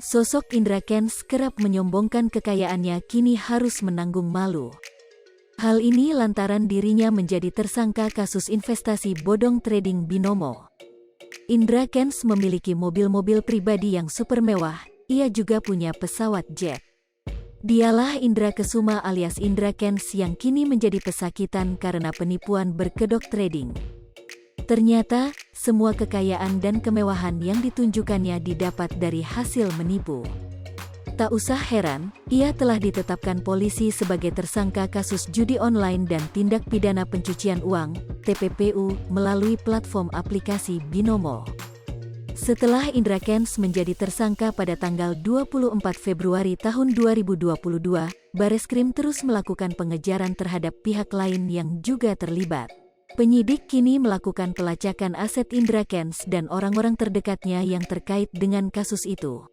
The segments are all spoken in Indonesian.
Sosok Indra Kents kerap menyombongkan kekayaannya kini harus menanggung malu. Hal ini lantaran dirinya menjadi tersangka kasus investasi bodong trading binomo. Indra Kents memiliki mobil-mobil pribadi yang super mewah, ia juga punya pesawat jet. Dialah Indra Kesuma alias Indra Kents yang kini menjadi pesakitan karena penipuan berkedok trading. Ternyata, semua kekayaan dan kemewahan yang ditunjukkannya didapat dari hasil menipu. Tak usah heran, ia telah ditetapkan polisi sebagai tersangka kasus judi online dan tindak pidana pencucian uang, TPPU, melalui platform aplikasi Binomo. Setelah Indra Kents menjadi tersangka pada tanggal 24 Februari tahun 2022, Bareskrim terus melakukan pengejaran terhadap pihak lain yang juga terlibat. Penyidik kini melakukan pelacakan aset Indra Kents dan orang-orang terdekatnya yang terkait dengan kasus itu.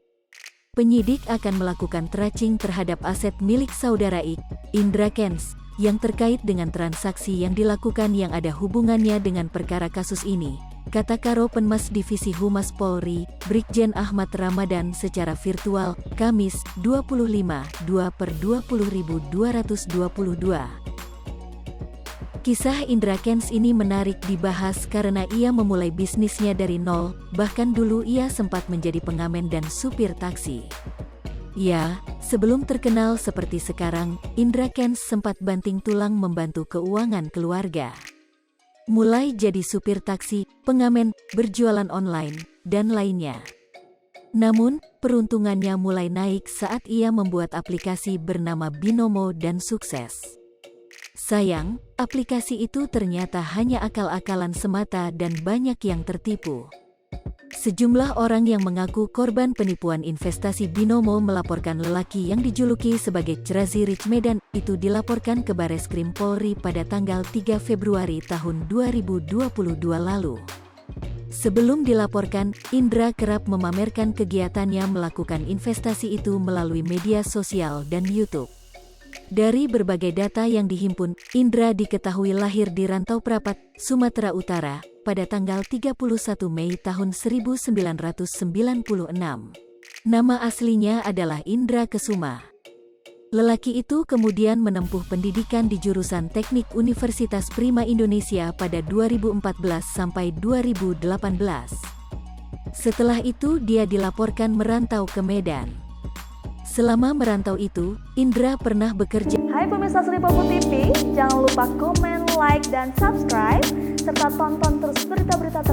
Penyidik akan melakukan tracing terhadap aset milik saudara Indra Kents, yang terkait dengan transaksi yang dilakukan yang ada hubungannya dengan perkara kasus ini, kata Karo Penmas Divisi Humas Polri, Brigjen Ahmad Ramadan secara virtual, Kamis, 25/2/20.222. Kisah Indra Kents ini menarik dibahas karena ia memulai bisnisnya dari nol, bahkan dulu ia sempat menjadi pengamen dan supir taksi. Ya, sebelum terkenal seperti sekarang, Indra Kents sempat banting tulang membantu keuangan keluarga. Mulai jadi supir taksi, pengamen, berjualan online, dan lainnya. Namun, peruntungannya mulai naik saat ia membuat aplikasi bernama Binomo dan sukses. Sayang, aplikasi itu ternyata hanya akal-akalan semata dan banyak yang tertipu. Sejumlah orang yang mengaku korban penipuan investasi Binomo melaporkan lelaki yang dijuluki sebagai Crazy Rich Medan itu dilaporkan ke Bareskrim Polri pada tanggal 3 Februari tahun 2022 lalu. Sebelum dilaporkan, Indra kerap memamerkan kegiatannya melakukan investasi itu melalui media sosial dan YouTube. Dari berbagai data yang dihimpun, Indra diketahui lahir di Rantau Prapat, Sumatera Utara, pada tanggal 31 Mei tahun 1996. Nama aslinya adalah Indra Kesuma. Lelaki itu kemudian menempuh pendidikan di jurusan Teknik Universitas Prima Indonesia pada 2014 sampai 2018. Setelah itu dia dilaporkan merantau ke Medan. Selama merantau itu, Indra pernah bekerja. Hai pemirsa Sri Popo TV, jangan lupa komen, like, dan subscribe, serta tonton terus berita-berita